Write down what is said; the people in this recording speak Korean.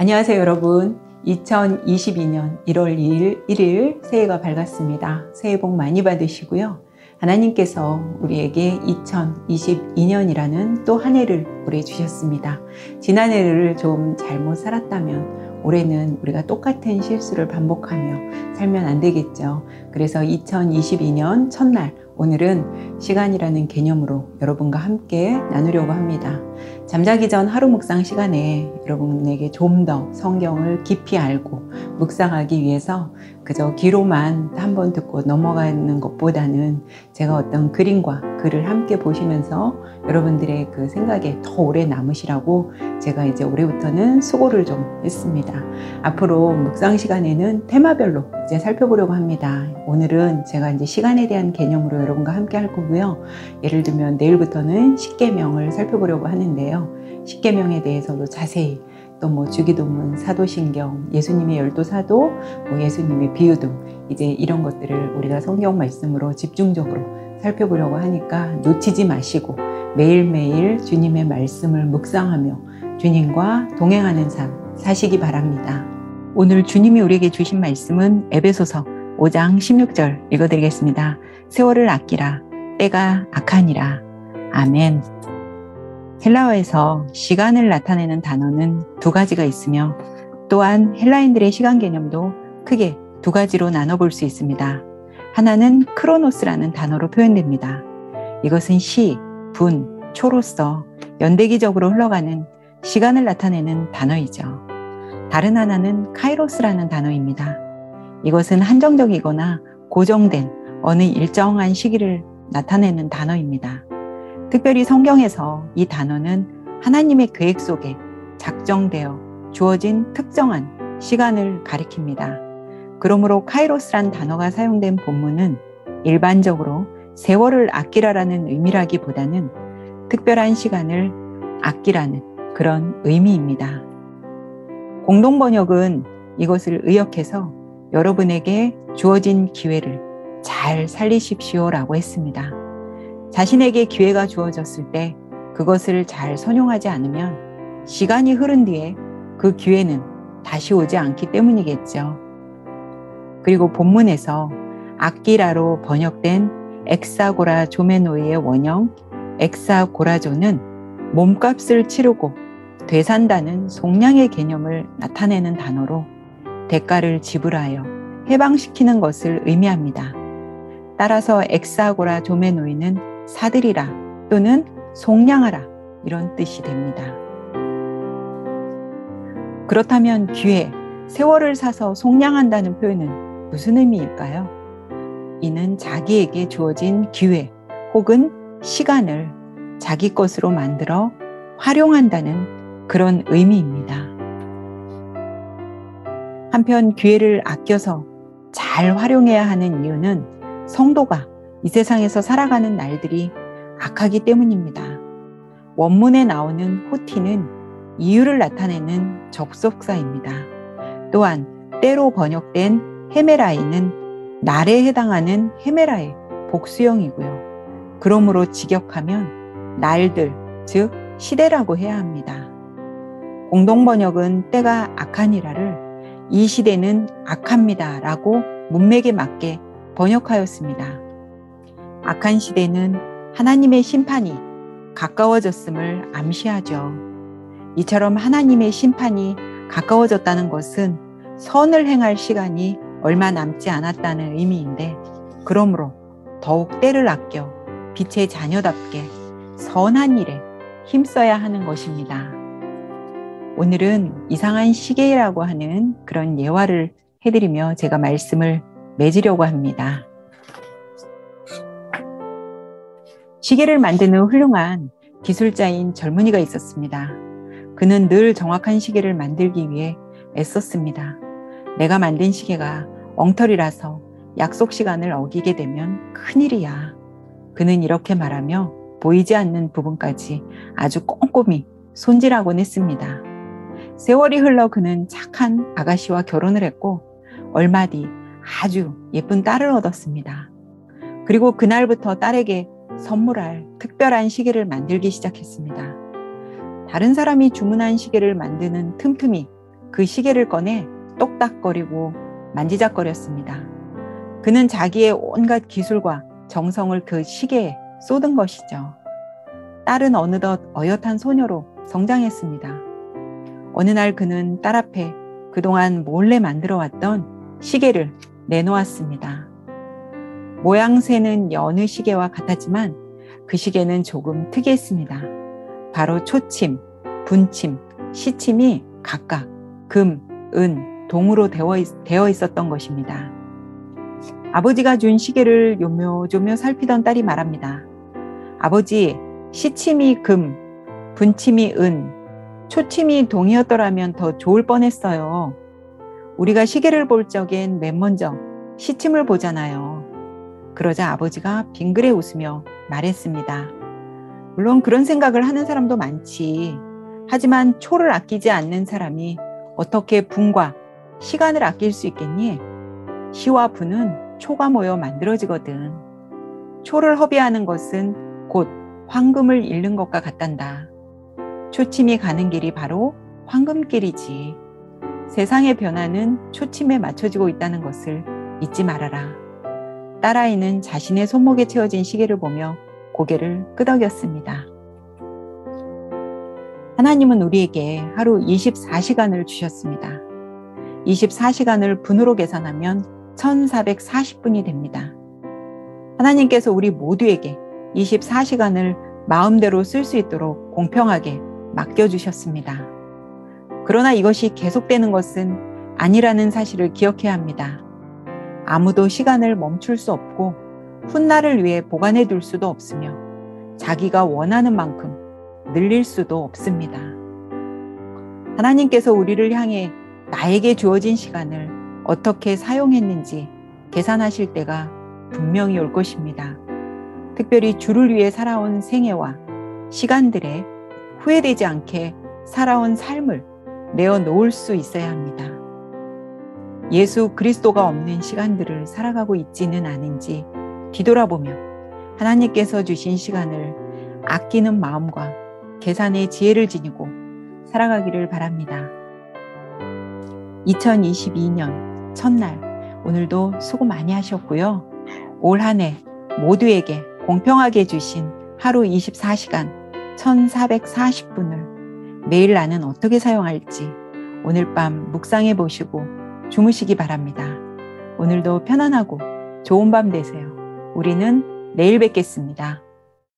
안녕하세요 여러분. 2022년 1월 2일 1일 새해가 밝았습니다. 새해 복 많이 받으시고요. 하나님께서 우리에게 2022년이라는 또 한 해를 올해 주셨습니다. 지난 해를 좀 잘못 살았다면 올해는 우리가 똑같은 실수를 반복하며 살면 안 되겠죠. 그래서 2022년 첫날 오늘은 시간이라는 개념으로 여러분과 함께 나누려고 합니다. 잠자기 전 하루 묵상 시간에 여러분에게 좀 더 성경을 깊이 알고 묵상하기 위해서 그저 귀로만 한번 듣고 넘어가는 것보다는 제가 어떤 그림과 글을 함께 보시면서 여러분들의 그 생각에 더 오래 남으시라고 제가 이제 올해부터는 수고를 좀 했습니다. 앞으로 묵상 시간에는 테마별로 이제 살펴보려고 합니다. 오늘은 제가 이제 시간에 대한 개념으로 여러분과 함께 할 거고요. 예를 들면 내일부터는 십계명을 살펴보려고 하는데요. 십계명에 대해서도 자세히 또 뭐 주기도문, 사도신경, 예수님의 12사도, 뭐 예수님의 비유 등 이제 이런 것들을 우리가 성경 말씀으로 집중적으로 살펴보려고 하니까 놓치지 마시고 매일매일 주님의 말씀을 묵상하며 주님과 동행하는 삶 사시기 바랍니다. 오늘 주님이 우리에게 주신 말씀은 에베소서 5장 16절 읽어드리겠습니다. 세월을 아끼라 때가 악하니라. 아멘. 헬라어에서 시간을 나타내는 단어는 두 가지가 있으며 또한 헬라인들의 시간 개념도 크게 두 가지로 나눠볼 수 있습니다. 하나는 크로노스라는 단어로 표현됩니다. 이것은 시, 분, 초로서 연대기적으로 흘러가는 시간을 나타내는 단어이죠. 다른 하나는 카이로스라는 단어입니다. 이것은 한정적이거나 고정된 어느 일정한 시기를 나타내는 단어입니다. 특별히 성경에서 이 단어는 하나님의 계획 속에 작정되어 주어진 특정한 시간을 가리킵니다. 그러므로 카이로스란 단어가 사용된 본문은 일반적으로 세월을 아끼라라는 의미라기보다는 특별한 시간을 아끼라는 그런 의미입니다. 공동번역은 이것을 의역해서 여러분에게 주어진 기회를 잘 살리십시오라고 했습니다. 자신에게 기회가 주어졌을 때 그것을 잘 선용하지 않으면 시간이 흐른 뒤에 그 기회는 다시 오지 않기 때문이겠죠. 그리고 본문에서 아끼라로 번역된 엑사고라 조메노이의 원형 엑사고라조는 몸값을 치르고 되산다는 속량의 개념을 나타내는 단어로 대가를 지불하여 해방시키는 것을 의미합니다. 따라서 엑사고라 조메노이는 사들이라 또는 속량하라 이런 뜻이 됩니다. 그렇다면 기회, 세월을 사서 속량한다는 표현은 무슨 의미일까요? 이는 자기에게 주어진 기회 혹은 시간을 자기 것으로 만들어 활용한다는 그런 의미입니다. 한편 기회를 아껴서 잘 활용해야 하는 이유는 성도가 이 세상에서 살아가는 날들이 악하기 때문입니다. 원문에 나오는 호티는 이유를 나타내는 접속사입니다. 또한 때로 번역된 헤메라이는 날에 해당하는 헤메라의 복수형이고요. 그러므로 직역하면 날들, 즉 시대라고 해야 합니다. 공동번역은 때가 악하니라를 이 시대는 악합니다 라고 문맥에 맞게 번역하였습니다. 악한 시대는 하나님의 심판이 가까워졌음을 암시하죠. 이처럼 하나님의 심판이 가까워졌다는 것은 선을 행할 시간이 얼마 남지 않았다는 의미인데 그러므로 더욱 때를 아껴 빛의 자녀답게 선한 일에 힘써야 하는 것입니다. 오늘은 이상한 시계라고 하는 그런 예화를 해드리며 제가 말씀을 맺으려고 합니다. 시계를 만드는 훌륭한 기술자인 젊은이가 있었습니다. 그는 늘 정확한 시계를 만들기 위해 애썼습니다. 내가 만든 시계가 엉터리라서 약속 시간을 어기게 되면 큰일이야. 그는 이렇게 말하며 보이지 않는 부분까지 아주 꼼꼼히 손질하곤 했습니다. 세월이 흘러 그는 착한 아가씨와 결혼을 했고 얼마 뒤 아주 예쁜 딸을 얻었습니다. 그리고 그날부터 딸에게 선물할 특별한 시계를 만들기 시작했습니다. 다른 사람이 주문한 시계를 만드는 틈틈이 그 시계를 꺼내 똑딱거리고 만지작거렸습니다. 그는 자기의 온갖 기술과 정성을 그 시계에 쏟은 것이죠. 딸은 어느덧 어엿한 소녀로 성장했습니다. 어느 날 그는 딸 앞에 그동안 몰래 만들어왔던 시계를 내놓았습니다. 모양새는 여느 시계와 같았지만 그 시계는 조금 특이했습니다. 바로 초침, 분침, 시침이 각각 금, 은, 동으로 되어 있었던 것입니다. 아버지가 준 시계를 요묘조묘 살피던 딸이 말합니다. 아버지, 시침이 금, 분침이 은, 초침이 동이었더라면 더 좋을 뻔했어요. 우리가 시계를 볼 적엔 맨 먼저 시침을 보잖아요. 그러자 아버지가 빙그레 웃으며 말했습니다. 물론 그런 생각을 하는 사람도 많지. 하지만 초를 아끼지 않는 사람이 어떻게 분과 시간을 아낄 수 있겠니? 시와 분은 초가 모여 만들어지거든. 초를 허비하는 것은 곧 황금을 잃는 것과 같단다. 초침이 가는 길이 바로 황금길이지. 세상의 변화는 초침에 맞춰지고 있다는 것을 잊지 말아라. 딸아이는 자신의 손목에 채워진 시계를 보며 고개를 끄덕였습니다. 하나님은 우리에게 하루 24시간을 주셨습니다. 24시간을 분으로 계산하면 1440분이 됩니다. 하나님께서 우리 모두에게 24시간을 마음대로 쓸 수 있도록 공평하게 맡겨주셨습니다. 그러나 이것이 계속되는 것은 아니라는 사실을 기억해야 합니다. 아무도 시간을 멈출 수 없고 훗날을 위해 보관해 둘 수도 없으며 자기가 원하는 만큼 늘릴 수도 없습니다. 하나님께서 우리를 향해 나에게 주어진 시간을 어떻게 사용했는지 계산하실 때가 분명히 올 것입니다. 특별히 주를 위해 살아온 생애와 시간들에 후회되지 않게 살아온 삶을 내어놓을 수 있어야 합니다. 예수 그리스도가 없는 시간들을 살아가고 있지는 않은지 뒤돌아보며 하나님께서 주신 시간을 아끼는 마음과 계산의 지혜를 지니고 살아가기를 바랍니다. 2022년 첫날 오늘도 수고 많이 하셨고요. 올 한 해 모두에게 공평하게 주신 하루 24시간 1440분을 매일 나는 어떻게 사용할지 오늘 밤 묵상해 보시고 주무시기 바랍니다. 오늘도 편안하고 좋은 밤 되세요. 우리는 내일 뵙겠습니다.